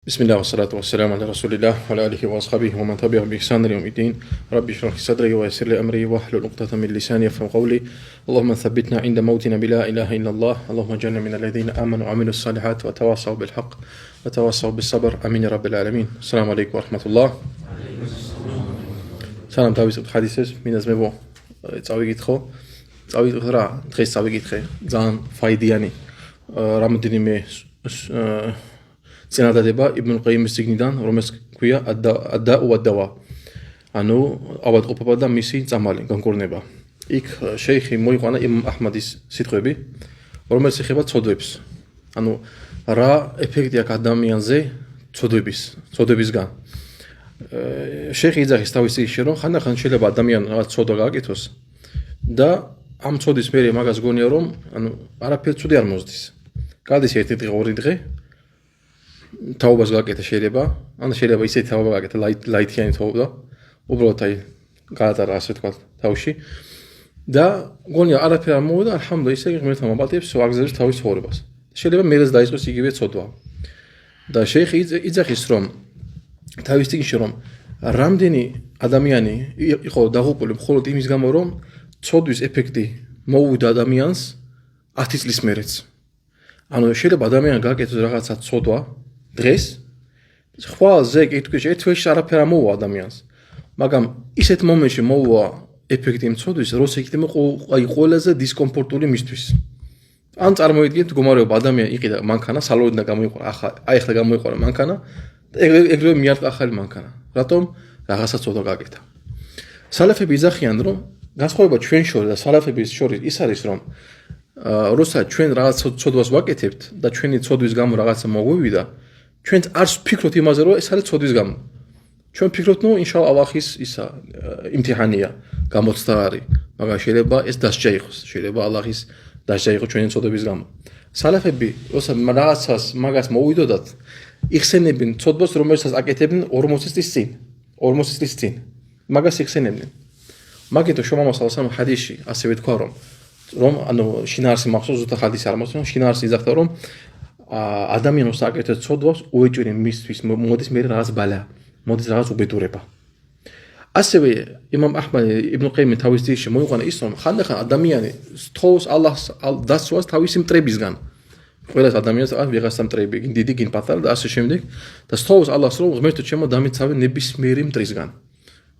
بسم الله والصلاة والسلام على رسول الله وعلى آله وأصحابه ومن تبعهم بإحسان إلى يوم الدين. رب اشرح لي صدري ويسر لي أمري واحلل عقدة من لساني يفقهوا قولي. اللهم ثبتنا عند موتنا بلا إله إلا الله. اللهم اجعلنا من الذين آمنوا وعملوا الصالحات وتواصوا بالحق وتواصوا بالصبر. آمين يا رب العالمين. السلام عليكم ورحمة الله. سلام თავისუფლ ხადისებს მინას მებო წავიგითხო. წავიგითხო რა დღეს წავიგითხე ძალიან ფაიდიანი რამოდენიმე წინადადება იბნ ყაიმის წიგნიდან, რომელსაც ქვია ადდა-ვა. ანუ ავადმყოფობა და მისი წამალი, განკურნება. იქ შეიხი მოიყვანა იმამ აჰმადის სიტყვები, რომელიც ეხება ცოდვებს. ანუ რა ეფექტი აქვს ადამიანზე ცოდვებისგან. შეიხი იძახის თავის წიგნში, რომ ხანდახან შეიძლება ადამიანი რაღაც ცოდვა გააკეთოს და ამ ცოდვის მერე მაგას გონია, რომ ანუ არაფერი ცუდი არ მოსდის. გადის ერთი დღე, ორი დღე თაობას გააკეთა შეიძლება, ანუ შეიძლება ისეთი თაობა გააკეთა, ლაითიანი თაობა, უბრალოდ აი გაატარა ასე თქვა თავში და გონია არაფერი არ მოვიდა, ალჰამდულილlah, ისე ღმერთმა მოპატიებს აგზავნოს თავის ცხოვრებას. შეიძლება მერეც დაიწყოს იგივე ცოდვა. და შეიხი იძახის, რომ თავის წიგნში, რომ რამდენი ადამიანი იყო დაღუპული მხოლოდ იმის გამო, რომ ცოდვის ეფექტი მოუვიდა ადამიანს 10 წლის მერეც. ანუ შეიძლება ადამიანი გააკეთოს რაღაცა ცოდვა დღეს ხვალზე კითხვაში ერთ თვეში არაფერი არ მოუვა ადამიანს. მაგრამ ისეთ მომენტში მოუვა ეფექტი იმ ცოდვის, როცა იქნება აი ყველაზე დისკომფორტული მისთვის. ან წარმოიდგინეთ მდგომარეობა ადამიანი იყიდა მანქანა, სალონიდან გამოიყარა, აი ახლა გამოიყარა მანქანა და ეგრევე მიარტყა ახალი მანქანა. რატომ? რაღაცა ცოდვა გააკეთა. სალაფები იძახიან, რომ განსხვავება ჩვენ შორის და სალაფების შორის ის არის, რომ როცა ჩვენ რაღაც ცოდვას ვაკეთებთ და ჩვენი ცოდვის გამო რაღაცა მოგვივიდა, ჩვენ არ ვფიქრობთ იმაზე, რომ ეს არის ცოდვის გამო. ჩვენ ვფიქრობთ, ნუ ინშალლა ალლაჰის ისა იმთიჰანია, გამოცდა არის, მაგრამ შეიძლება ეს დასჯა იყოს, შეიძლება ალლაჰის დასჯა იყოს ჩვენი ცოდვების გამო. სალაფები, როცა რაღაცას მაგას მოვიდოდათ, იხსენებენ ცოდვას, რომელსაც აკეთებდნენ 40 წლის წინ. 40 წლის წინ. მაგას იხსენებდნენ. მაგითო შომამო სალასამ ჰადისში ასევე თქვა, რომ ანუ შინაარსი მახსოვს ზუსტად ჰადისი არ მახსოვს, შინაარსი იძახდა, რომ ადამიანს აკეთებს ცოდვას, უეჭველი მისთვის მოდის მე რაღაც ბალა, მოდის რაღაც უბედურება. ასევე იმამ აჰმადი იბნ ყაიმი თავის წიგნში მოიყვანა ის, რომ ხანდახან ადამიანი თხოვს ალლაჰს დასვას თავისი მტრებისგან. ყველას ადამიანს აქვს ვიღაცა მტრები, გინ დიდი, გინ პატარა და ასე შემდეგ და თხოვს ალლაჰს, რომ ღმერთო ჩემო დამიცავე ნებისმიერი მტრისგან,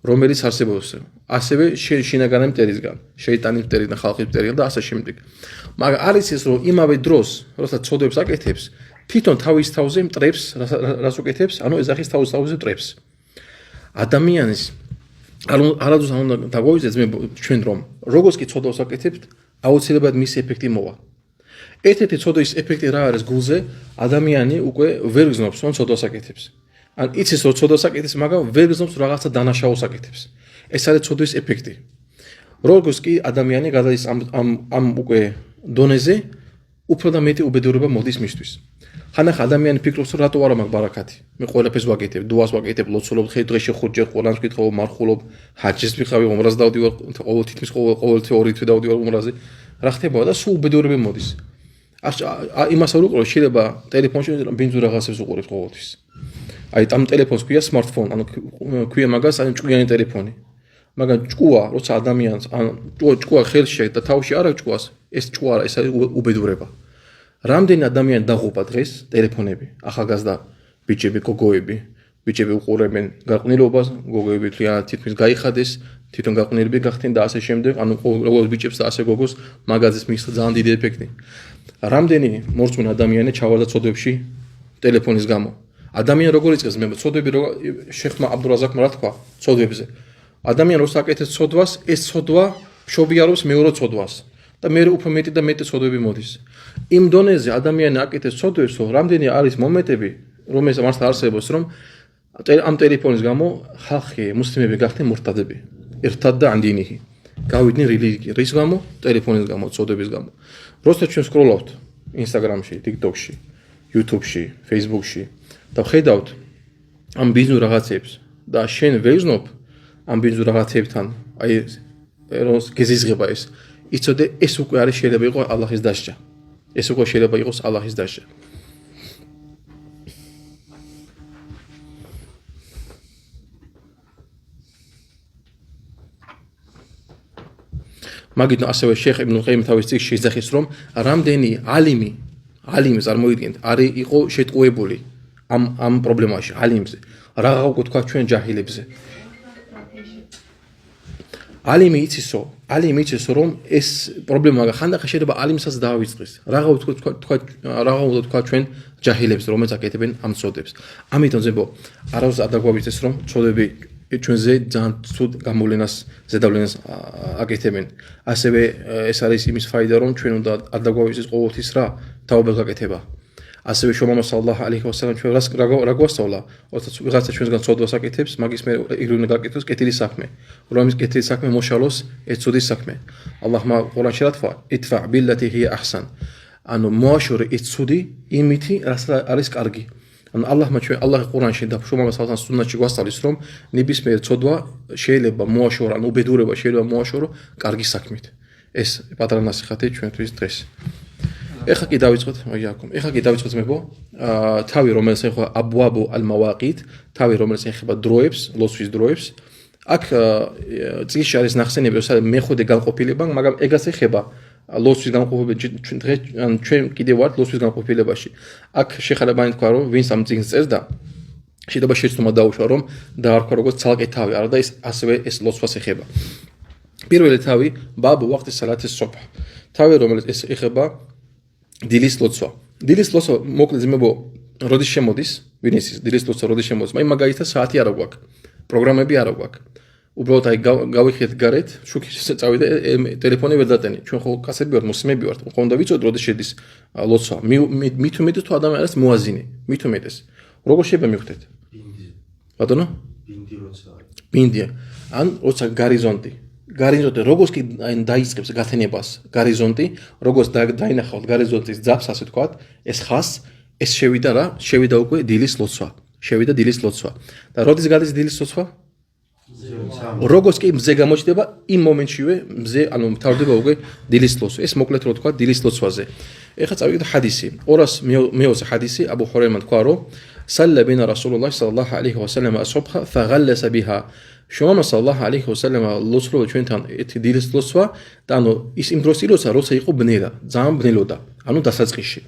რომელიც არსებობს. ასევე შინაგანი მტერისგან, შეიტანის მტერიდან, ხალხის მტერიდან და ასე შემდეგ. მაგრამ არის ის, რომ იმავე დროს, როცა ცოდვებს აკეთებს, თვითონ თავის თავზე მტრებს, რას უკეთებს, ანუ ეძახის თავის თავზე მტრებს. ადამიანის არადოს უნდა დაგვაუძიებს ჩვენ რომ როგორც კი ცოდვას აკეთებთ, აუცილებლად მის ეფექტი მოვა. ერთ-ერთი ცოდვის ეფექტი რა არის გულზე, ადამიანი უკვე ვერ გზნობს, რომ ცოდვას აკეთებს. ან იცის რომ ცოდვას აკეთებს, მაგრამ ვერ გზნობს რაღაცა დანაშაულს აკეთებს. ეს არის ცოდვის ეფექტი. როგორც კი ადამიანი გადადის ამ უკვე დონეზე, უფრო და მეტი უბედურება მოდის მისთვის. ხანდახან ადამიანი ფიქრობს, რომ რატო არა მაქვს ბარაკათი. მე ყველაფერს ვაკეთებ, დუას ვაკეთებ, ლოცულობ, დღეში 5 ჯერ ყურანს ვკითხავ, მარხულობ, ჰაჯის ვიყავი, უმრას დავდივარ, თითქმის ყოველ თვე დავდივარ უმრაზე. რა ხდებოდა და სულ უბედურება მოდის. იმას არ უყურებ, შეიძლება ტელეფონში ბინძურ რაღაცებს უყურებს ყოველთვის. აი ამ ტელეფონს ქვია smartphone, ანუ ქვია მაგას, ანუ ჭკვიანი ტელეფონი. მაგრამ ჭკუა, როცა ადამიანს ან ჭკუა ხელში და თავში არა ჭკუას, ეს ჭკუა არა, ეს არის უბედურება. რამდენი ადამიანი დაღუპა დღეს ტელეფონები, ახალგაზრდა ბიჭები, გოგოები, ბიჭები უყურებენ გაყვნილობას, გოგოები თითქმის გაიხადეს, თვითონ გაყვნილები გახდნენ და ასე შემდეგ, ანუ როგორც ბიჭებს და ასე გოგოს მაგაზის მისცა ძალიან დიდი ეფექტი. რამდენი მორწმუნე ადამიანი ჩავარდა ცოდვებში ტელეფონის გამო. ადამიანი როგორ იწყებს მე ცოდვები შეხვმა აბდურაზაკმა რა თქვა ცოდვებზე. ადამიანი როცა აკეთებს ცოდვას, ეს ცოდვა მშობიარობს მეორე ცოდვას და მე უფრო მეტი და მეტი ცოდვები მოდის. იმ დონეზე ადამიანი აკეთებს ცოდვებს, რომ რამდენი არის მომენტები, რომელსაც მას არსებობს, რომ ამ ტელეფონის გამო ხალხი, მუსლიმები გახდნენ მურტადები. ერთად და ანდინიჰი. გავიდნენ რელიგიის რის გამო? ტელეფონის გამო, ცოდვების გამო. როცა ჩვენ სკროლავთ Instagram-ში, TikTok-ში, YouTube-ში, Facebook-ში და ხედავთ ამ ბიზნეს რაღაცებს და შენ ვეძნობ ამ ბიზნეს რაღაცებთან, აი როს გეზიზღება ეს. იცოდე ეს უკვე არის შეიძლება იყოს ალლაჰის დასჯა. ეს უკვე შეიძლება იყოს ალლაჰის დასჯა. მაგით ასევე შეიხ იბნ ყაიმი თავის წიგნში იძახის, რომ რამდენი ალიმი წარმოიდგენთ, არის იყო შეტყუებული ამ პრობლემაში, ალიმზე. Რაღაცა უკვე თქვა ჩვენ ჯაჰილებზე. ალიმი იცისო, რომ ეს პრობლემა ხანდახან შეიძლება ალიმსაც დაავიწყდეს. რაღაცა თქვა ჩვენ ჯაჰილებზე, რომელსაც აკეთებენ ამ წოდებს. ამიტომ ზებო, არავის არ დაგვაგვიწყდეს, რომ წოდები ჩვენზე ძალიან ცუდ გამოვლენას, ზედავლენას აკეთებენ. ასევე ეს არის იმის ფაიდა, რომ ჩვენ უნდა არ დაგვაგვიწყდეს ყოველთვის რა თაობებს გაკეთება. ასევე შუამამას სალალლაჰუ ალეიჰი ვასალამ ჩვენ რა გვასწავლა, როდესაც ვიღაცა ჩვენსგან ცოდვას აკეთებს, მაგის მე იგრუნა გაკეთოს კეთილი საქმე. რომის კეთილი საქმე მოშალოს ეს ცოდის საქმე. ალლაჰმა ყურანში რა თქვა? იტფა ბილლათი ჰია აჰსან. ანუ მოაშორე ეს ცუდი იმითი, რაც არის კარგი. ანუ ალლაჰი ყურანში და შუამამას სალალლაჰუ ალეიჰი სუნნათში გვასწავლის, რომ ნებისმიერ ცოდვა შეიძლება მოაშორო, ანუ უბედურება შეიძლება მოაშორო კარგი საქმით. ეს პატარა ნასიხათი ჩვენთვის დღეს. ეხლა კი დავიწყოთ, მეგო, თავი რომელიც ეხება აბვაბუ ალ-მავაყით, თავი რომელიც ეხება დროებს, ლოცვის დროებს. აქ წიგნში არის ნახსენები, რომ მეხუთე განყოფილება, მაგრამ ეგაც ეხება ლოცვის განყოფილებას. ჩვენ კიდევ ვართ ლოცვის განყოფილებაში. აქ შეხარებანი თქვა, რომ ვინც ამ წიგნს წერს და შეიძლება შეცდომა დაუშვა, რომ დაარქვა როგორც ცალკე თავი, არა და ასევე ეს ლოცვას ეხება. პირველი თავი ბაბუ ვახტი სალათის სუბჰ. თავი რომელიც ეს ეხება დილის ლოცვა. დილის ლოცვა მოკლედ ზმებო, როდის შემოდის? ვინ იცის დილის ლოცვა როდის შემოდის? მაგალითად საათი არ გვაქვს. პროგრამები არ გვაქვს. უბრალოდ გავიხეთ გარეთ, შუქის წავიდე, ტელეფონი ვერ დატენი. ჩვენ ხო კაცები ვართ, მუსლიმები ვართ. ხონდა ვიცოდეთ როდის შედის ლოცვა. მით უმეტეს თუ ადამიანი არის მუაზინი, მით უმეტეს. როგორ შეიძლება მივხვდეთ? ბატონო? ბინდია. ან როცა გარიზონტი როგორც კი დაიწყებს გათენებას გარიზონტი, როგორც დაინახავთ გარიზონტის ძაფს, ასე თქვათ, ეს ხას, ეს შევიდა უკვე დილის ლოცვა. და როდის გადის დილის ლოცვა? როგორც კი მზე გამოჩნდება, იმ მომენტშივე მზე, ანუ მთავრდება უკვე დილის ლოცვა. ეს მოკლედ რო თქვა დილის ლოცვაზე. ეხლა წავიდეთ ჰადისი. 220 ჰადისი აბუ ჰურაირა თქვა, რომ სალლა ბინა რასულულლაჰი სალალლაჰუ ალეიჰი ვასალამ ასუბჰა ფაღალასა ბიჰა. შუამამას სალალლაჰუ ალეიჰი ვასალამ ლოცვა ჩვენთან ერთი დილის ლოცვა და ანუ ის იმ დროს ილოცვა, როცა იყო ბნელა, ძალიან ბნელოდა, ანუ დასაწყისში.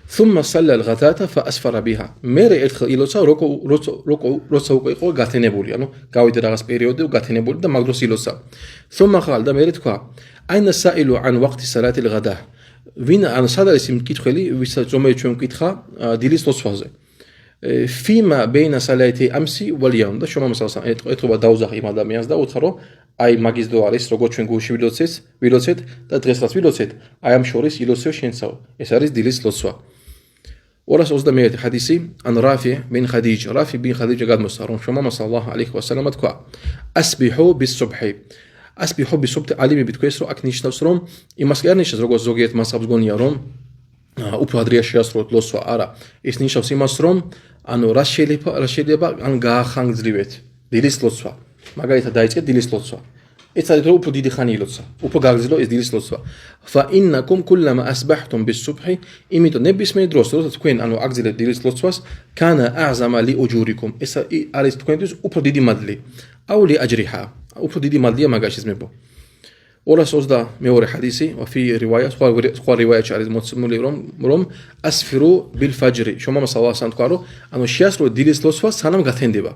ثم صلى الغداة فأسفر بها. მერე ერთხელ ილოცვა, როცა უკვე იყო გათენებული, ანუ გავიდა რაღაც პერიოდი გათენებული და მაგ დროს ილოცვა. ثم قال და მერე თქვა: أين السائل عن وقت صلاة الغداء. ვინ ანუ სად არის იმ მკითხველი, ვისაც რომელიც ჩვენ მკითხა დილის ლოცვაზე. فيما بين صلاة أمس واليوم. და შუამამას ეთქობა დაუძახა იმ ადამიანს და უთხრა, რომ აი მაგის დრო არის, როგორც ჩვენ გულში ვილოცეთ და დღესაც ვილოცეთ, აი ამ შორის ილოცე შენსაო. ეს არის დილის ლოცვა. 221 ჰადისი ან რაფი ბინ ხადიჯა გადმოსცა, რომ შუამამას სალალლაჰუ ალეიჰი ვასალამ თქვა: ასბიჰუ ბის-სუბჰი. ასბიჰუ ბის-სუბჰი ალიმი თქვეს, რომ აქ ნიშნავს, რომ იმას კი არ ნიშნავს, როგორც ზოგიერთ მასაბს გონია, რომ უფრო ადრე შეასრულოთ ლოცვა, არა. ეს ნიშნავს იმას, რომ ანუ რა შეიძლება ან გაახანგრძლივეთ დილის ლოცვა. მაგალითად დაიწყეთ დილის ლოცვა. ეს არის რომ უფრო დიდი ხანი ილოცვა, უფრო გაგრძელო ეს დილის ლოცვა. Fa innakum kullama asbahtum bis-subhi. იმიტომ ნებისმიერ დროს, როდესაც თქვენ ანუ აგრძელებთ დილის ლოცვას, kana a'zama li ujurikum. ეს არის თქვენთვის უფრო დიდი მადლი. Auli ajriha. უფრო დიდი მადლია მაგაში ზმებო. 222 ჰადისი, وفي روايه სხვა რივაიათში არის მოცემული, რომ asfiru bil-fajri. შუამამას სალალლაჰუ ალეიჰი თქვა, რომ ანუ შეასრულეთ დილის ლოცვა სანამ გათენდება.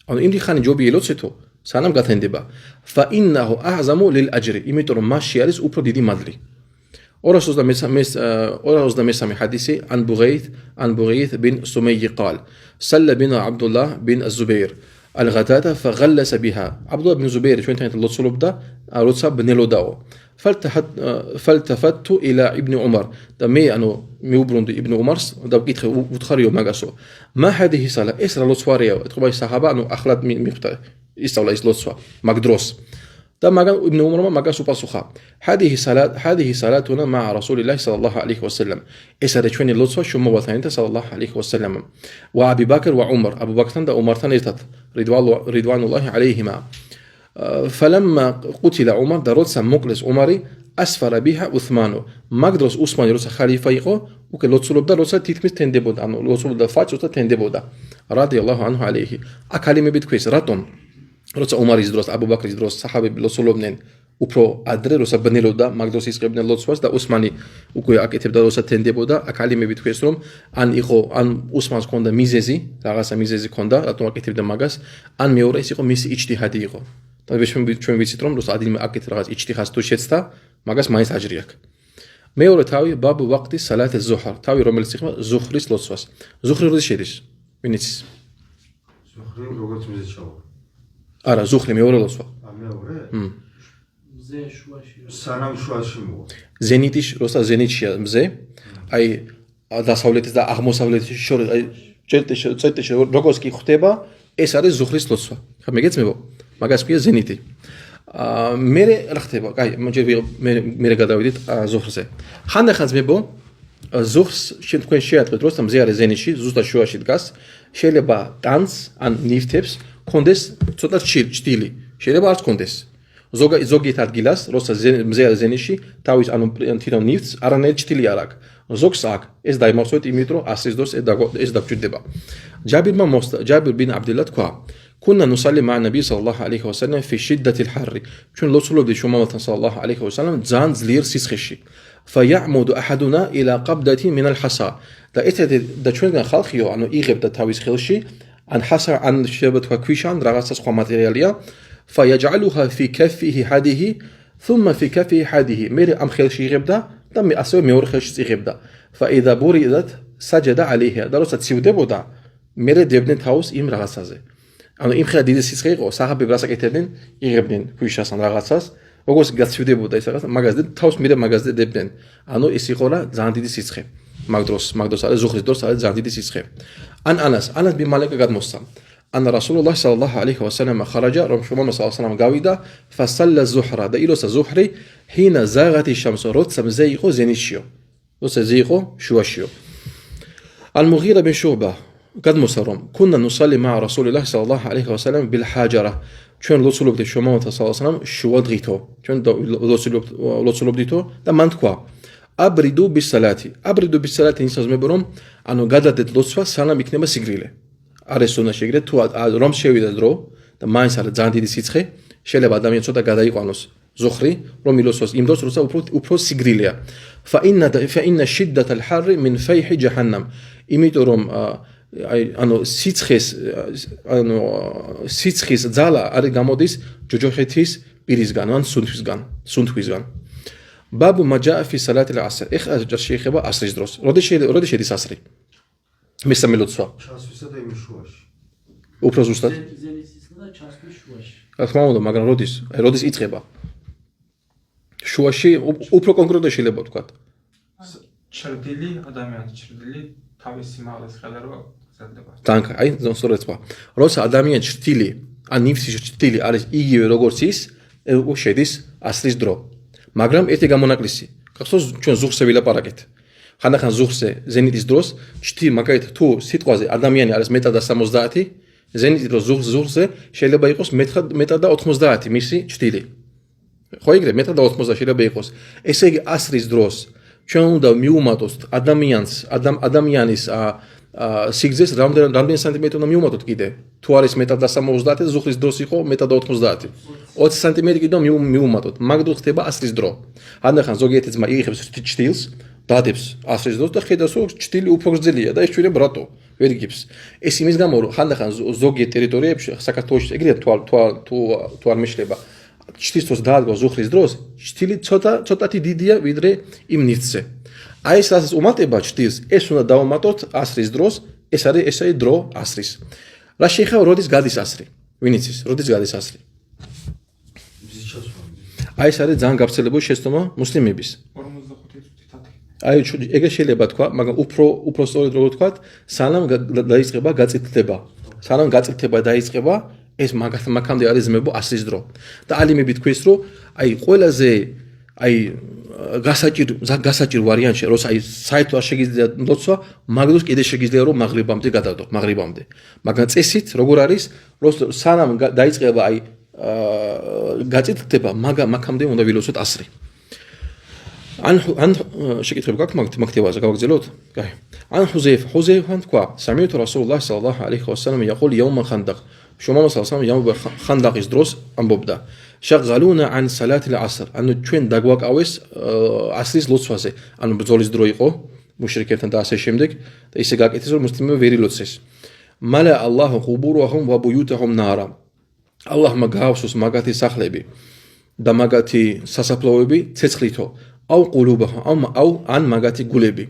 ანუ იმდენ ხანი ჯობია ილოცეთო, სანამ გათენდება. Fa innahu a'zamu lil-ajri. იმიტომ რომ მასში არის უფრო დიდი მადლი. 223 ჰადისი ან ბუღეით ბინ სუმეი قال صلى بنا عبد الله بن الزبير الغداة فغلس بها. عبد الله بن الزبير ჩვენთან ლოცულობდა, როცა ბნელოდაო. فالتفت الى ابن عمر. და მე ანუ მიუბრუნდი იბნ უმარს და ვკითხე, უთხარიო მაგასო. ما هذه الصلاة. ეს რა ლოცვარია? ეთქობა ის საჰაბა, ანუ ახლად მიხვდა ისწავლა ის ლოცვა მაგ დროს. და მაგან იბნ უმარმა მაგას უპასუხა: هذه صلاتنا مع رسول الله صلى الله عليه وسلم. ეს არის ჩვენი ლოცვა შუამავასთან ერთად صلى الله عليه وسلم. وابي بكر وعمر. ابو بكرთან და عمرთან ერთად رضوان الله عليهما. فلما قتل عمر და როცა მოკლეს عمرი أسفر بها عثمان. მაგ დროს უსმანი როცა ხალიფა იყო, უკვე ლოცულობდა, როცა თითქმის თენდებოდა, ანუ ლოცულობდა ფაჭს და თენდებოდა. რადიალლაჰუ ანჰუ ალეიჰი. აქ ალიმები თქვეს, რატომ როცა ომარის დროს, აბუ ბაქრის დროს საჰაბები ლოცულობდნენ, უფრო ადრე როცა ბნელოდა მაგ დროს ისყებდნენ ლოცვას და ოსმანი უკვე აკეთებდა როცა თენდებოდა აქ ალიმები თქვეს რომ ან ოსმანს ჰქონდა მიზეზი რაღაცა მიზეზი ჰქონდა რატომ აკეთებდა მაგას ან მეორე ის იყო მისი იჯტიჰადი იყო და ჩვენ ვიცით რომ როცა ადინმა აკეთე რაღაც იჯტიჰადს თუ შეცდა მაგას მაინც აჯრი აქვს მეორე თავი ბაბ ვაქტი სალათ ზუჰარ თავი რომელიც იხმა ზუჰრის ლოცვას ზუჰრი როდის შედის ვინიც ზუჰრი როგორც მზე ჩავა არა ზუჰრი მეორე ლოცვა მეორე მზე შუაში სანამ შუაში მოვა ზენიტის როცა ზენიტშია მზე აი დასავლეთის და აღმოსავლეთის შორის აი წერტიში როგორც კი ხდება ეს არის ზუჰრის ლოცვა ხა მეგეცმებო მაგას ქვია ზენიტი მე რა ხდება კაი მე გადავიდით ზუჰრზე ხანდახან ძმებო ზუჰრს თქვენ შეატყვეთ როცა მზე არის ზენიტში ზუსტად შუაში დგას შეიძლება ტანს ან ნივთებს კონდეს ცოტა ჭტილი შეიძლება არც კონდეს ზოგიერთ ადგილას როცა მზე არის ზენიტში თავის ანუ თვითონ ნივთს არანაირი ჭტილი არ აქვს ზოგს აქვს ეს დაიმახსოვრეთ იმით რომ ასრის დროს ეს დაგჭირდება ჯაბირ ბინ აბდილა თქვა كنا نصلي مع النبي صلى الله عليه وسلم في شدة الحر كن لوصلوا شمالة صلى الله عليه وسلم زان زلير سيسخشي فيعمد أحدنا إلى قبضة من الحصى دا إتد دا شون خالخيو أنه يغيب دا تاويس خلشي عن حصى عن شبت وكويشان رغاسس خو ماتيرياليا فيجعلها في كفه حده ثم في كفه حده ميري أم خلشي يغيب دا دم أسوي ميور خلشي يغيب دا فإذا بوردت سجد عليها دا روسا تسيودبو دا ميري دبن تاوس إم رغاسازي ანუ იმ ხელ დიდი სიცხე იყო საჰაბები რას აკეთებდნენ იღებდნენ ქვიშასთან რაღაცას როგორც გაცივდებოდა ეს რაღაც მაგაზე თავს მიდე მაგაზე დებდნენ ანუ ეს იყო რა ძალიან დიდი სიცხე მაგ დროს არის ზუხრის დროს არის ძალიან დიდი სიცხე ან ანას ბინ მალეკა გადმოსცა ან რასულულლაჰ სალალლაჰუ ალეიჰი ვასალამ ხარაჯა რომ შუამალ სალალლაჰუ გავიდა ფასალლა ზუჰრა და ილოსა ზუჰრი ჰინა ზაღათი შამს როცა მზე იყო ზენიტშიო როცა ზე იყო შუაშიო ან მუღირა ბინ შუბა გადმოსცა რომ كنا نصلي مع رسول الله صلى الله عليه وسلم بالحاجره ჩვენ ლოცულობდით შუამალთა სალალლაჰუ შუა დღითო ჩვენ ლოცულობდითო და მან თქვა აბრიდუ ბისალათი ისე ზმებო რომ ანუ გადადეთ ლოცვა სანამ იქნება სიგრილე არის უნდა შეგრეთ თუ რომ შევიდა დრო და მაინც არის ძალიან დიდი სიცხე შეიძლება ადამიანი ცოტა გადაიყვანოს ზუხრი რომ ილოცოს იმ დროს როცა უფრო სიგრილეა فإن شدة الحر من فيح جهنم იმიტომ რომ ანუ სიცხის ძალა არის გამოდის ჯოჯოხეთის პირისგან ან სუნთქვისგან ბაბუ მაჯა ფი სალათი ალ-ასრ ეხლა შეიძლება ასრის დროს როდის შედის ასრი მესამე ლოცვა ჩასვისა და იმ შუაში უფრო ზუსტად ზენიტისა და ჩასვის შუაში რა თქმა უნდა მაგრამ როდის იწყება შუაში უფრო კონკრეტულად შეიძლება ვთქვა ჩრდილი ადამიანის ჩრდილი თავის სიმაღლეს ხედა რომ დანკა აი სწორედ თქვა როცა ადამიანი ჩრდილი ან ნივთის ჩრდილი არის იგივე როგორც ის შედის ასრის დრო მაგრამ ერთი გამონაკლისი გახსოვს ჩვენ ზუხზე ვილაპარაკეთ ხანდახან ზუხზე ზენიტის დროს ჩრდილი მაგალითად თუ სიტყვაზე ადამიანი არის მეტად და 70 ზენიტის დროს ზუხზე შეიძლება იყოს მეტად და 90 მისი ჩრდილი ხო იგრე მეტად და 80 შეიძლება იყოს ესე იგი ასრის დროს ჩვენ უნდა მიუმატოთ ადამიანის სიგრძეს რამდენი სანტიმეტრი უნდა მიუმატოთ კიდე თუ არის მეტად და 70 ზუხრის დროს იყო მეტად და 90 20 სანტიმეტრი კიდე მიუმატოთ მაგ დროს ხდება ასრის დრო ხანდახან ზოგიერთი ძმა იღებს ჩრდილს დადებს ასრის დროს და ხედავს რომ ჩრდილი უფრო გრძელია და ეს ჩვენებ რატო ვერ იგებს ეს იმის გამო რომ ხანდახან ზოგიერთ ტერიტორიებში საქართველოში ეგრეა თუ არ მეშლება ჩრდილს დროს დაადგა ზუხრის დროს ჩრდილი ცოტათი დიდია ვიდრე იმ ნივთზე აი ეს რასაც უმატება ჩრდილს ეს უნდა დავუმატოთ ასრის დროს ეს არის დრო ასრის რა შეიძლება როდის გადის ასრი ვინ იცის როდის გადის ასრი აი ეს არის ძალიან გავრცელებული შეცდომა მუსლიმების 45 წუთი აი ეგ შეიძლება თქვა მაგრამ უფრო სწორედ როგორ თქვა სანამ დაიწყება გაწითლება დაიწყება ეს მაგამდე არის ზმებო ასრის დრო და ალიმები თქვის რომ აი ყველაზე აი გასაჭირო ვარიანტი როცა აი საერთოდ არ შეგიძლია ლოცვა მაგდროს კიდე შეგიძლია რომ მაღრიბამდე გადავდო მაღრიბამდე მაგრამ წესით როგორ არის რომ სანამ დაიწყება აი გაწითლდება მაგამდე უნდა ვილოცოთ ასრი عن شكيت بقاك مكتب هذا زلوت عن حذيفة تقوى سمعت رسول الله صلى الله عليه وسلم يقول يوم خندق شو ما صلى الله عليه وسلم يوم خندق يدرس أم ببدا شغلونا عن صلاة العصر أنه توين دقواك أويس عصريز لطفازي أنه بزوليز درويقو مشركين داسي شمدك إيسيقاك إتزول مسلمين فيري لطسيس ملأ الله قبورهم وبيوتهم نارا اللهم قاوسوس ماغاتي سخلبي და მაგათი სასაფლაოები ცეცხლითო أو قلوبهم أو عن ماغاتي قلبي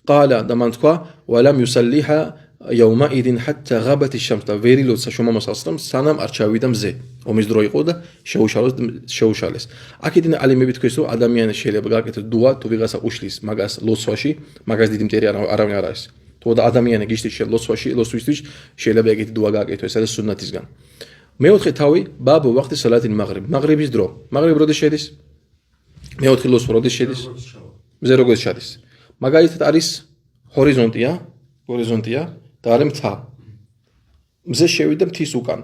قال და მან თქვა ولم يصليها يومئذ حتى غابت الشمس და ვერი ლოცა შუმა მოსასწრამ სანამ არ ჩავიდა მზე ომის დრო იყო და შეუშალეს აქედან ალიმები თქვენ რომ ადამიანი შეიძლება გაკეთოს დუა თუ ვიღაცა უშლის მაგას ლოცვაში მაგას დიდი მტერი არავინ არ არის თუ და ადამიანი გიშლის ლოცვაში ლოცვისთვის შეიძლება ეგეთი დუა გააკეთოს ეს არის სუნნათისგან მეოთხე თავი ბაბ ვახტი სალათინ მაღრიბ მაღრიბის დრო მაღრიბ როდის შედის მეოთხე ლოცვა როდის შედის მზე როგორც შედის მაგალითად არის ჰორიზონტია და არის მთა მზე შევიდა მთის უკან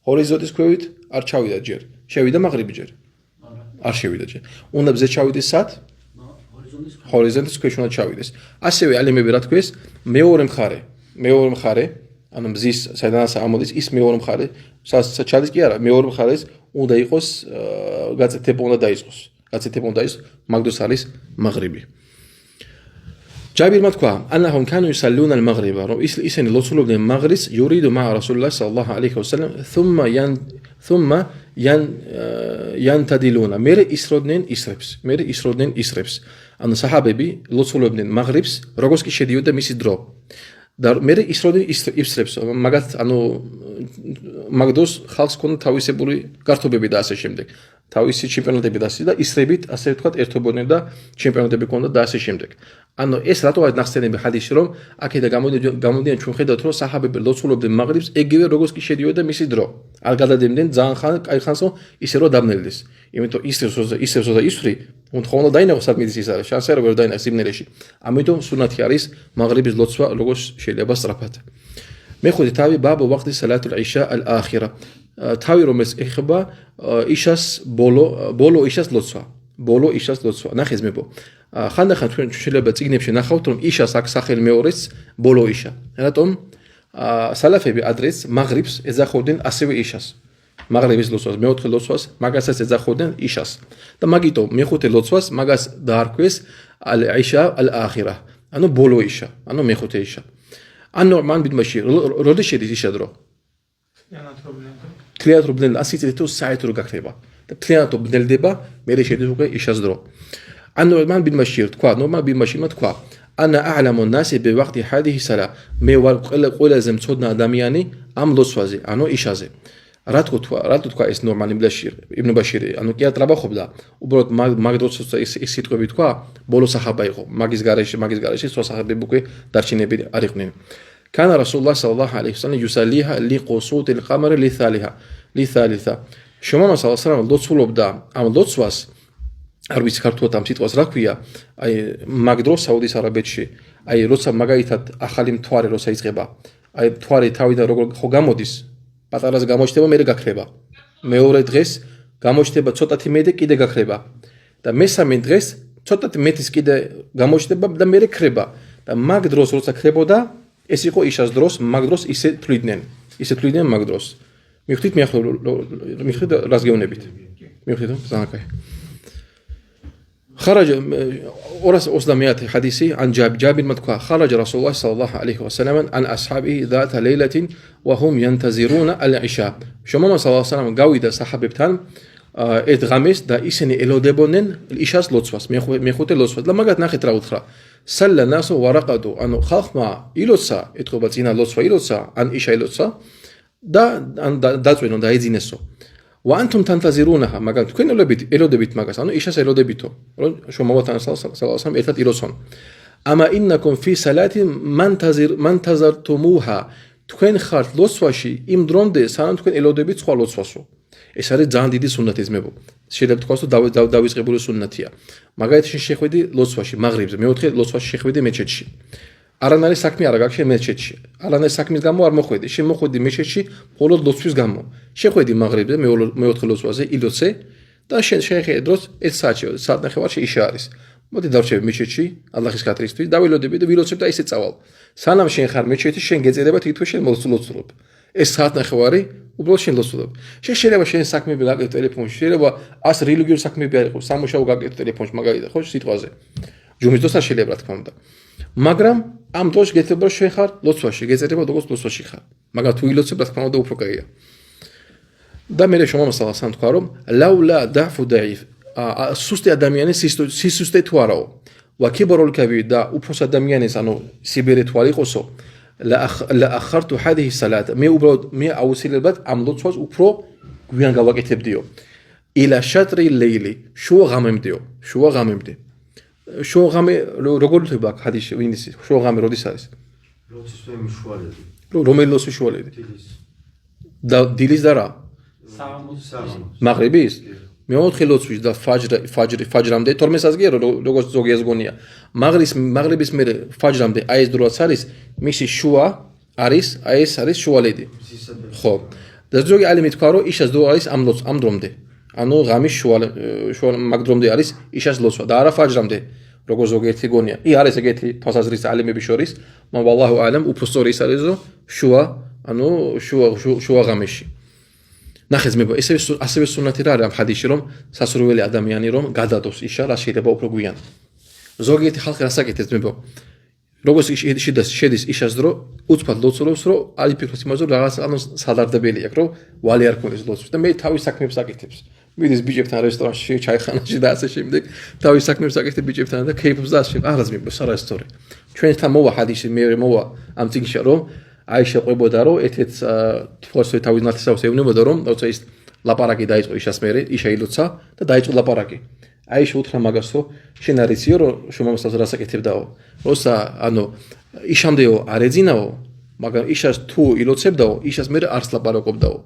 ჰორიზონტის ქვევით არ ჩავიდა ჯერ შევიდა მაღრიბი ჯერ არ შევიდა ჯერ უნდა მზე ჩავიდეს სად ჰორიზონტის ქვეშ უნდა ჩავიდეს ასევე ალიმები რა თქვეს მეორე მხარე ანუ მზის საიდანაც ამოდის ის მეორე მხარე ჩადის კი არა მეორე მხარეს უნდა იყოს გაწეთება უნდა დაიწყოს მაგდროს არის მაღრიბი ჯაბირმა თქვა ანაჰუმ კანუ იუსალუნა ალ-მაღრიბა რომ ისინი ლოცულობდნენ მაღრიბს იურიდუ მა რასულილlah სალლალაჰუ ალეიჰი ვასალამ thumma yantadiluna მერე ისროდნენ ისრებს ანუ საჰაბები ლოცულობდნენ მაღრიბს როგორც კი შედიოდა მისი დრო და მერე ისროდნენ ისრებს მაგათ ანუ მაგდოს ხალხს ქონდა თავისებური გართობები და ასე შემდეგ თავისი ჩემპიონატები და ასე და ისრებით ასე ვთქვათ ერთობოდნენ და ჩემპიონატები ქონდა და ასე შემდეგ ანუ ეს რატო არის ნახსენები ჰადისში რომ აქედან გამოდიან ჩვენ ხედავთ რომ საჰაბები ლოცულობდნენ მაღრიბს ეგივე როგორც კი შედიოდა მისი დრო არ გადადებდნენ ძალიან კაი ხანს რომ ისე რომ დაბნელდეს იმიტომ ისრებს და ისვრი უნდა დაინახოს სადმე ის არის შანსი არ დაინახოს სიმნელეში ამიტომ სუნათი არის მაღრიბის ლოცვა როგორც შეიძლება სწრაფად მეხუთე თავი ბაბ ვახტი სალათულ იშა ალ-ახირა თავი რომელიც ეხება იშას ბოლო იშას ლოცვა ნახეს მებო ხანდახან თქვენ შეიძლება წიგნებში ნახავთ რომ იშას აქ სახელი მეორეც ბოლო იშა რატომ სალაფები ადრეს მაღრიბს ეძახოდნენ ასევე იშას მაღრიბის ლოცვას მეოთხე ლოცვას მაგასაც ეძახოდნენ იშას და მაგიტო მეხუთე ლოცვას მაგას დაარქვეს ალ-იშა ალ-ახირა ანუ ბოლო იშა ანუ მეხუთე იშა ანუ მან ბიდმაში როდის შედის იშა დრო თლიანად რობნელდება ასე წითო საერთო რო გაქრება და თლიანად რობნელდება მერე შედის უკვე იშას დრო ანუ მან ბიდმაში თქვა ანა ა'ლამუ ნასი ბივახტი ჰადიჰი სალა მე ვარ ყველაზე მცოდნა ადამიანი ამ ლოცვაზე ანუ იშაზე რატო თქვა ეს ნორმალი იბნ ბაშირი ანუ კი ატრაბახობდა უბრალოდ მაგდროს ეს სიტყვები თქვა ბოლო საჰაბა იყო მაგის გარეშე სხვა საჰაბები უკვე დარჩენები არ იყვნენ კანა რასულულlah სალლალაჰუ ალეიჰი ვასალამ იუსალლიჰა ლიყუსუტილ ყამარი ლითალისა შუმა სალლალაჰუ ლოცულობდა ამ ლოცვას არ ვიცი ქართულად ამ სიტყვას რა ქვია აი მაგდროს საუდის არაბეთში აი როცა მაგალითად ახალი მთვარე როცა იწყება აი მთვარე თავიდან როგორ ხო გამოდის პატარას გამოჩდება მერე გაქრება მეორე დღეს გამოჩდება ცოტათი მეტი კიდე გაქრება და მესამე დღეს ცოტათი მეტის კიდე გამოჩდება და მერე ქრება და მაგ დროს როცა ქრებოდა ეს იყო იშას დროს მაგ დროს ისე თვლიდნენ მაგ დროს მივხვდით რას გეუბნებით მივხვდით ზანაკაი خرج أصدميات حديثي عن جابر متكوا خرج رسول الله صلى الله عليه وسلم عن أصحابه ذات ليلة وهم ينتظرون العشاء شما صلى الله عليه وسلم قاوي دا صحابتان ادغامس دا إسني إلودبونن الإشاس لوتسواس ميخوت لوتسواس لما قالت ناخد راوتخرا سل الناس ورقدوا أنه خلق ما إلوتسا اتقبتنا لوتسوا إلوتسا عن إشا إلوتسا دا تسوينون دا يزينسو وأنتم تنتظرونها ما قالت كن إلودبيت ما قالت أنه إيش إلودبيتو شو ما وطن صلى الله عليه وسلم إلتت إلوسون أما إنكم في صلاة منتظرتموها تكون خارج لوسواشي إم درون ده سان تكون إلودبيت خال لوسواسو إيش هذا جان ديدي سنة إزمبو شيء ده بتقصد داويس قبول سنتيا ما قالت الشيخ ودي لوسواشي مغرب زي ما يقول لوسواش الشيخ ودي متشتشي არანაირი საქმე არ აქვს მეჩეთში. არანაირი საქმის გამო არ მოხვედი. შემოხვედი მეჩეთში მხოლოდ ლოცვის გამო. შეხვედი მაღრიბზე მეოთხე ლოცვაზე ილოცე და შეხედე დროს 1 საათში, საათნახევარში იშა არის. მოდი დავრჩები მეჩეთში ალლაჰის ხატრისთვის და ვილოდები და ვილოცებ და ისე წავალ. სანამ შენ ხარ მეჩეთი, შენ გეწერება თითქოს შენ მოცულობ. ეს საათნახევარი უბრალოდ შენ ლოცულობ. შეიძლება შენ საქმეები გაკეთო ტელეფონში, შეიძლება ას რელიგიური საქმეები არ იყოს, სამუშაო გაკეთო ტელეფონში, მაგალითად, ხო, სიტყვაზე. ჯუმის დროს არ შეიძლება, რა თქმა უნდა. მაგრამ ამ დროს გეცდება რომ შენ ხარ ლოცვაში, გეწერება როგორც ლოცვაში ხარ. მაგრამ თუ ილოცებ, რა თქმა უნდა, უფრო კაია. და მე შემომასალასთან თქვა რომ ლაულა დაფუ დაიფ სუსტი ადამიანის სისუსტე თუ არაო ვა კიბრულ კაბირ და უფროს ადამიანის ანუ სიბერე თუ არ იყოსო ლა ახარტუ ჰადიჰი სალატ მე უბრალოდ მე აუცილებლად ამ ლოცვას უფრო გვიან გავაკეთებდიო ილა შატრი ლეილი შუა ღამემდეო შუა ღამე როგორ ვთქვა ჰადიში ვინის შუა ღამე როდის არის ლოცვის მშუალედი რომელი ლოცვის შუალედი და დილის და რა მაღრიბის მეოთხე ლოცვის და ფაჯრამდე 12 საათია როგორც ზოგი ეზგონია მაღრიბის მერე ფაჯრამდე აი ეს დროაც არის მისი შუა არის აი ეს არის შუალედი ხო და ზოგი ალიმი თქვა რომ იშას დრო არის ამ დრომდე ანუ ღამის შუა მაგ დრომდე არის იშას ლოცვა და არა ფაჯრამდე როგორც ზოგიერთი გონია არის ეგეთი თვალსაზრისით ალიმების შორის მაგრამ ვალლაჰუ ალამ უფრო სწორი ის არის რომ შუა ანუ შუა ღამეში ნახეთ მე ასევე სუნათი რა არის ამ ჰადისში რომ სასურველი ადამიანი რომ გადადოს იშა რა შეიძლება უფრო გვიან ზოგიერთი ხალხი რასაკეთებს მე როგორც შედის იშას დრო უცბად ლოცულობს რომ არ იფიქროს იმაზე რომ რაღაც ანუ სადარდებელი აქვს რომ ვალი არ ქონდეს ლოცვის და მე თავის საქმეებს აკეთებს მიდის ბიჭებთან რესტორანში ჩაიხანაში და ასე შემდეგ თავის საქმეებს აკეთებ ბიჭებთან და კეიფობს და ასე აღარს მიყვეს არა სწორი ჩვენთან მოვა ჰადისი მე მოვა ამ წიგნში რომ აი შეყვებოდა რომ ერთ-ერთ თვალსაჩინო თავის ნათესავს ეუბნებოდა რომ როცა ის ლაპარაკი დაიწყო იშას მერე იშა ილოცა და დაიწყო ლაპარაკი აი შეუთხრა მაგას რომ შენ არ იციო რომ შუმამოსავს რას აკეთებდაო როცა ანუ იშამდეო არ ეძინაო მაგრამ იშას თუ ილოცებდაო იშას მერე არც ლაპარაკობდაო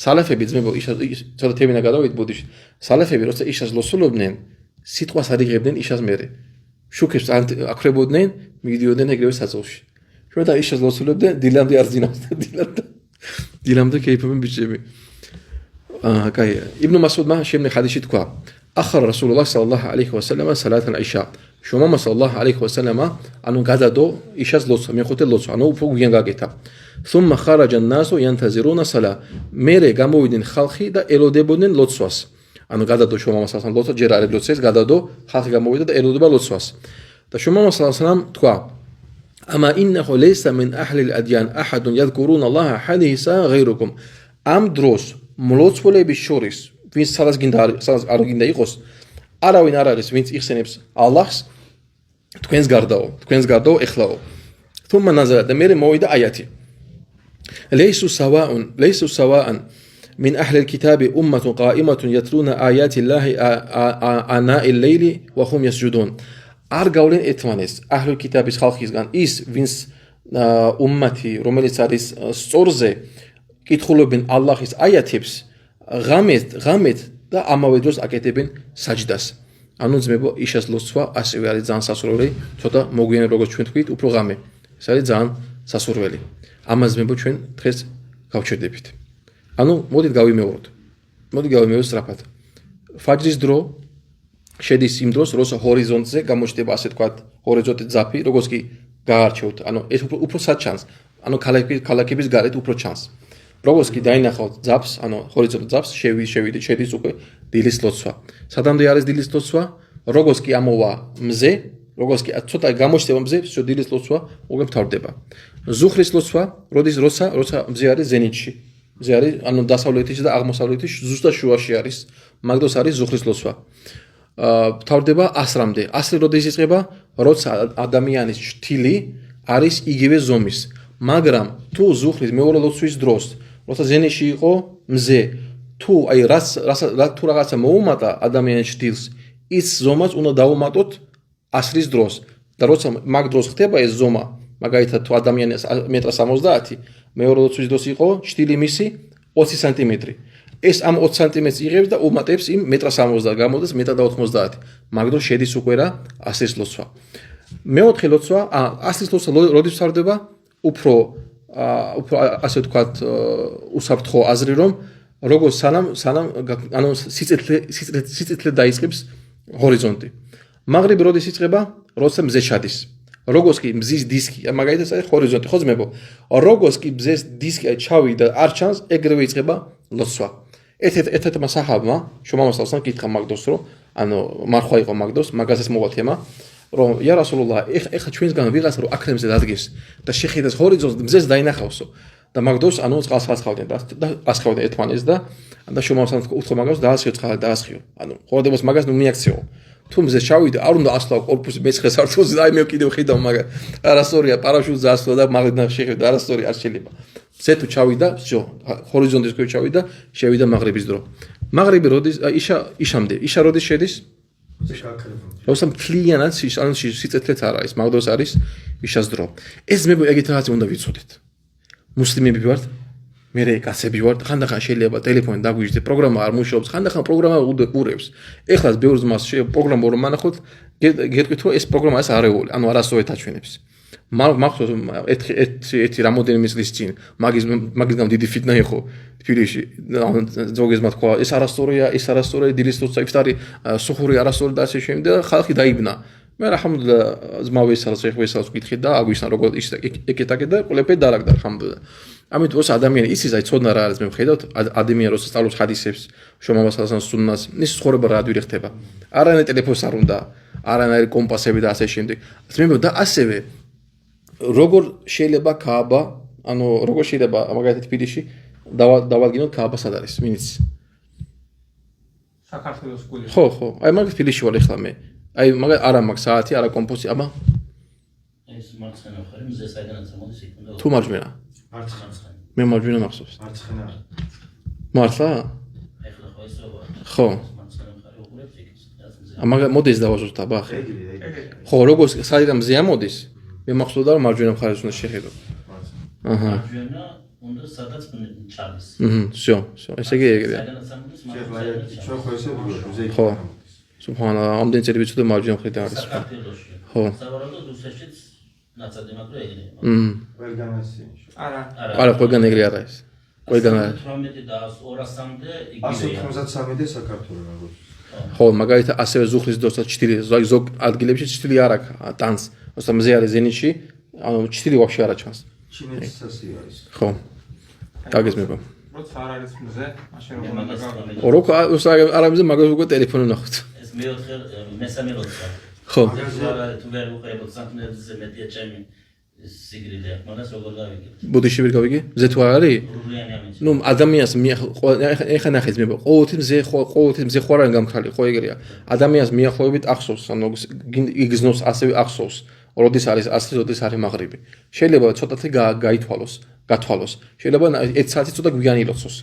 სალაფები ძმებო იშას ცოტა თემინა გადავიდ ბუდიში სალაფები როცა იშას ლოცულობდნენ სიტყვას არ იღებდნენ იშას მერე შუქებს აკრებოდნენ მიდიოდნენ ეგრევე საწოლში ჩვენ და იშას ლოცულებდნენ დილამდე არ ძინავდნენ დილამდე კეიფობენ ბიჭები კაი იბნ მასუდმა შემდეგ ჰადისში თქვა ახარ რასულულლაჰ სალალლაჰუ ალეიჰი ვასალამ სალათან იშა შუმა სალალლაჰუ ალეიჰი ვასალამ ანუ გადადო იშას ლოცვა მეხუთე ლოცვა ანუ უფრო გვიან გაკეთა სუმმა ხარაჯა ნასუ იანთაზირუნა სალა მერე გამოვიდნენ ხალხი და ელოდებოდნენ ლოცვას ანუ გადადო შუმა სალალლაჰუ ლოცვა ჯერ არ ელოცეს გადადო ხალხი გამოვიდა და ელოდება ლოცვას და შუმა სალალლაჰუ თქვა ამა ინნაჰუ ლეისა მინ აჰლილ ადიან აჰადუნ იაზკურუნა ალლაჰ ჰადისა ღეირუკუმ ამ დროს მლოცველების შორის ვინც სადაც არ გინდა იყოს არავინ არ არის ვინც იხსენებს ალლაჰს თქვენს გარდაო ეხლაო თუმმა ნაზარა და მერე მოვიდა აიათი ლეისუ სავაან მინ აჰლილ კიტაბი უმმატუნ ყაიმატუნ იათლუნა აიათი ლაჰი ანაილ ლეილი ვა ჰუმ იასჯუდუნ არ გავლენ ერთმანეს აჰლულ კიტაბის ხალხისგან ის ვინც უმმათი რომელიც არის სწორზე კითხულობენ ალლაჰის აიათებს ღამეთ და ამავე დროს აკეთებენ საჯდას ანუ ძმებო იშას ლოცვა ასევე არის ძალიან სასურველი ცოტა მოგვიანებით როგორც ჩვენ თქვით უფრო ღამე ეს არის ძალიან სასურველი ამას ძმებო ჩვენ დღეს გავჩერდებით ანუ მოდით გავიმეოროთ სწრაფად ფაჯრის დრო შედის იმ დროს როცა ჰორიზონტზე გამოჩნდება ასე თქვა ჰორიზონტი ძაფი როგორც კი გაარჩევთ ანუ ეს უფრო სად ჩანს ანუ ქალაქების გარეთ უფრო ჩანს როგორც კი დაინახავთ ძაფს ანუ ჰორიზონტ ძაფს შევიდეთ შედის უკვე დილის ლოცვა სადამდე არის დილის ლოცვა როგორც კი ამოვა მზე როგორც კი ცოტა გამოჩნდება მზე დილის ლოცვა უკვე მთავრდება ზუხრის ლოცვა როცა მზე არის ზენიტში მზე არის ანუ დასავლეთში და აღმოსავლეთის ზუსტად შუაში არის მაგ დროს არის ზუხრის ლოცვა მთავრდება ასრამდე ასრი როდის იწყება როცა ადამიანის შთილი არის იგივე ზომის მაგრამ თუ ზუხრის მეორე ლოცვის დროს როცა ზენიტში იყო მზე თუ აი თუ რაღაცა მოუმატა ადამიანის შთილს ის ზომაც უნდა დაუმატოთ ასრის დროს და როცა მაგ დროს ხდება ეს ზომა მაგალითად თუ ადამიანის 1.70 მეორე ლოცვის დროს იყო შთილი მისი 20 სანტიმეტრი ეს ამ 20 სანტიმეტრს იღებს და უმატებს იმ 1.70 გამოდის 1.90 მაგ დროს შედის უკვე რა ასრის ლოცვა მეოთხე ლოცვა ასრის ლოცვა როდის ვსარდება უფრო ასე ვთქვათ უსაფრთხო აზრი რომ როგორც სანამ ანუ სიწითლე დაიწყებს ჰორიზონტი მაღრიბი როდის იწყება? როცა მზე ჩადის. Როგორც კი მზის დისკი, მაგალითად აი ჰორიზონტი ხო ძმებო. როგორც კი მზეს დისკი ჩავიდა არ ჩანს, ეგრევე იწყება ლოცვა. ერთ-ერთმა საჰაბმა შუამასალსთან კითხა მაგდოს რომ ანუ მარხვა იყო მაგდოს, მაგასაც მოვა თემა რომ ია რასულულlah ეხლა ჩვენსგან ვიღაცა რომ აქრემზე დადგეს და შეხედას ჰორიზონტს მზეს დაინახავსო და მაგდოს ანუ წყალს ხავდნენ და ასხავდნენ ერთმანეთს და შუამასალს უთხრა მაგას დაასხიო წყალი დაასხიო. ანუ ხორდებას მაგას ნუ მიაქციო. თუ მზე ჩავიდა არ უნდა ასვლა კორპუსი მეცხრე სართულზე აი მე კიდევ ხედავ მაგას არასწორია პარაშუტზე ასვლა და მაგდან შეხედა არასწორი არ შეიძლება მზე თუ ჩავიდა всё ჰორიზონტის ქვევ ჩავიდა შევიდა მაღრიბის დრო მაღრიბი როდის იშამდე იშა როდის შედის როცა მთლიანად ანუ სიწეთლეც არ არის მაგდოს არის იშას დრო ეს მე ეგეთ რაღაცა უნდა ვიცოდეთ მუსლიმები ვართ მე კაცები ვართ ხანდახან შეიძლება ტელეფონი დაგვიჟდე პროგრამა არ მუშაობს ხანდახან პროგრამა урევს ეხლა ბევრ ზმას პროგრამა რომ მანახოთ გეტყვით რომ ეს პროგრამა ეს არეული ანუ არასოეთ აჩვენებს მახსოვს ერთი რამოდენიმე წლის წინ მაგის გამ დიდი ფიტნა იყო თბილისში ზოგიერთმა თქვა ეს არასწორია ეს არასწორია დილის იფტარი სუხური არასწორი და ასე შემდეგ ხალხი დაიბნა მე რახამდულა ზმავესალს ეხვესალს ვკითხე და აგვისნა როგორ ის ეკეტაკე და ყველაფერი დარაგდა რახამდულა ამით ოს ადამიანი იცის აი ცოდნა რა არის მე ვხედავთ ადამიანი როცა სწავლობს ჰადისებს შრომასალსან სუნნას ის ცხოვრება რა ადვილი ხდება არანაირი ტელეფონს არ უნდა არანაირი კომპასები და ასე შემდეგ მე და ასევე როგორ შეიძლება ქააბა ანუ როგორ შეიძლება მაგალითად თბილისში დავადგინოთ ქააბა სად არის ვინიც საქართველოს გული ხო აი მაგ თბილისში ვარ ეხლა მე აი მაგ არა მაგ საათი არა კომპოზი აბა ეს მარცხენა ხარ მზე საიდანაც მოდის იქ უნდა თუ მარჯვენა მარცხენა მე მარჯვენა მახსოვს მარცხენა მართლა ეხლა ხო ეს როგორ ხო მარცხენა ხარ უყურებს იქ მზე ამაგ მოდის დავაზუსტ აბა ხე ხო როგორ საიდან მზე ამოდის მე მახსოვდა რომ მარჯვენა მხარეს უნდა შეხედო აჰა მარჯვენა უნდა სადაც ჩადის всё ესე იგი ეგრეა საიდანაც მოდის ჩვენ ხო ესე ვიგებთ მზე ხო სუბჰანალლა ამდენ წელი ვიცოდე მარჯვენა მხრიდან არის საქართველოში ხო სავარაუდოდ რუსეთშიც ნაცადი მაგრამ ეგრეა ყველგან ასე არა ყველგან ეგრე არა ეს ყველგან არა 18 და 200-მდე იგივეა 193 საქართველოს როგორ ხო მაგალითად ასევე ზუხლის დროსაც 4 ზოგ ადგილებში 4 არ აქვს ტანს ოსა მზე არის ზენიტში ანუ 4 ვაფშე არ აჩვენს ჩინეთის ასე არის ხო დაგესმება როცა არ არის მზე მაშინ რომ უნდა გავიგო ორო არა მზე მაგას უკვე ტელეფონი ნახოთ ეს მეოთხე მესამე როცა ხო თუ ვერ უყურებთ სამთნებზე მეტია ჩემი სიგრილე მაგას როგორ გავიგებ ბუდიში ვერ გავიგე მზე თუ არ არის რუვლიანი ამის ნუ ადამიანს ეხა ნახეთ მე ყოველთვის მზე ხო არ არის გამქრალი ხო ეგრეა ადამიანს მიახლოებით ახსოვს ანუ იგზნოს ასევე ახსოვს როდის არის ასრი როდის არის მაღრიბი შეიძლება ცოტათი გათვალოს შეიძლება 1 საათი ცოტა გვიანი ლოცოს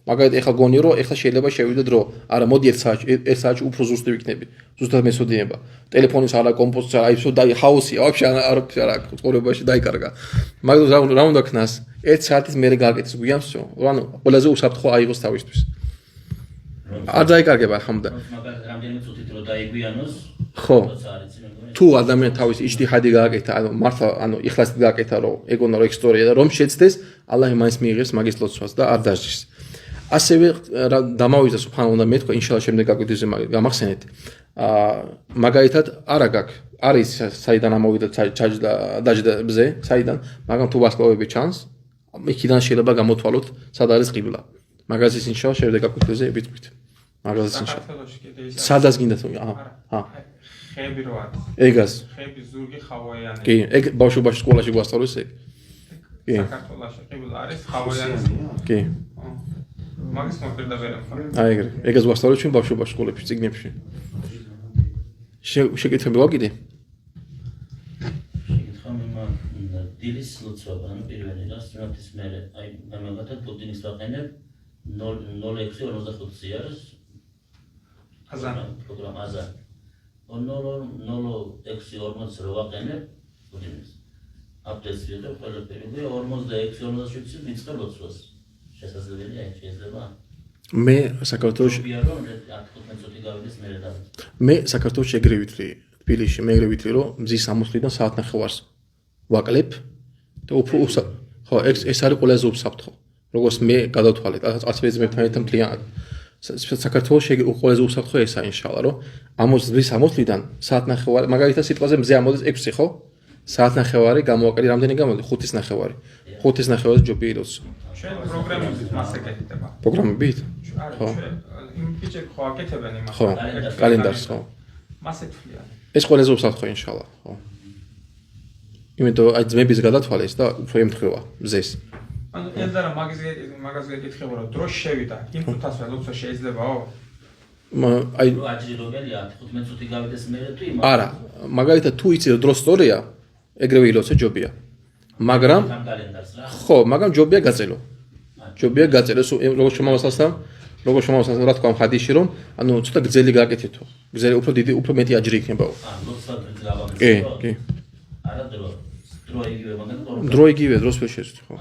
მაგალითად ეხლა გონი რომ ეხლა შეიძლება შევიდე დრო არა მოდი 1 საათი უფრო ზუსტი ვიქნები ზუსტად მესოდინება ტელეფონის არა კომპოზიცია აი всё დაი ხაოსია ვაფშე არა ცხოვრებაში დაიკარგა მაგრამ რა უნდა ქნას 1 საათის მერე გააკეთეს გვიან всё ანუ ყველაზე უსაფრთხო აიღოს თავისთვის არ დაიკარგება ხამდა მაგალითად რამდენიმე წუთით რომ დაიგვიანოს ხო როცა არის თუ ადამიანი თავის იჯტიჰადი გააკეთა ანუ მართლა ანუ იხლასით გააკეთა რომ ეგონა რომ ექსტორია და რომ შეცდეს ალლაჰი მაინც მიიღებს მაგის ლოცვას და არ დაждის ასევე დამავიდა სუბჰანალlah მე თქვა ინშალლა შემდეგ გაგვიდეს გამახსენეთ მაგალითად არა გაქვს არის საიდან ამოვიდა დაждდა მზე საიდან მაგრამ თუ ვასკლავები ჩანს იქიდან შეიძლება გამოთვალოთ სად არის ყიბლა მაგაზის ინშალლა შემდეგ გაგვიდეს ვიტყვით მაგაზის ინშალლა საქართველოში კიდე ის სადაც გინდა თუ ხეები რო არის ეგას ხეები ზურგი ხავაიანი კი ეგ ბავშვობაში სკოლაში გვასწავლეს ეგ კი საქართველოში ყიბლა არის ხავაიანი კი მაგის მოპირდა ვერ ახარ აი ეგრე ეგას გვასწავლეს ჩვენ ბავშვობაში სკოლებში წიგნებში შეკითხები ვაკიდე შეკითხა მე დილის ლოცვა ანუ პირველი და სწრაფის მერე აი მაგათად პუტინის ვაყენებ 06:45 არის აზან პროგრამა აზან 06:40 რო ვაყენებ პუტინის აპდეიტს ვიღებ ყველაფერი და 46:47 ვიწყებ ლოცვას შესაძლებელია შეიძლება მე საქართველოში მე საქართველოში ეგრე ვითვლი თბილისში მე ეგრე ვითვლი რომ მზის 60-დან საათნახევარს ვაკლებ და უფრო ხო ეს არის ყველაზე უსაფრთხო როგორც მე გადავთვალე 10 მეტრთან ერთად მთლიანად საქართველოს ყველაზე უსაფრთხო ესაა ინშალა, რომ ამოზრის 60-დან საათნახევარი, მაგალითად სიტყვაზე მზე ამოდის 6, ხო? საათნახევარი გამოვაკეთე, რამდენი გამოდი? 5.5. 5.5 ჯობია იყოს. ჩვენ პროგრამებით მას ეკეთება. პროგრამებით? არა, ხო. ჩვენ იმ ბიჭები ხო აკეთებენ იმას. ხო, კალენდარს, ხო. მას ეთვლიან. ეს ყველაზე უსაფრთხო ინშალა, ხო. იმიტომ აი ძმების გადათვალე ის და უფრო ემთხვევა მზეს. ანუ ელდარა მაგაზე გეკითხება რომ დრო შევიდა იმ 500 ლოცვა შეიძლებაო? აი აჯრი რომელია 15 წუთი გავიდეს მე თუ იმ არა, მაგალითად თუ იცი რომ დრო სწორია, ეგრევე ილოცე ჯობია. მაგრამ ამ კალენდარს რა. ხო, მაგრამ ჯობია გაწელო. ჯობია გაწელო, როგორც შრომავსასთან რა თქვა ხადიში რომ ანუ ცოტა გრძელი გააკეთეთო. გრძელი უფრო დიდი, უფრო მეტი აჯრი იქნებაო. ლოცვა გაგამეს. კი, კი. არა დრო იგივე მაგალითად დრო იგივე დროს ვერ შეძლო, ხო.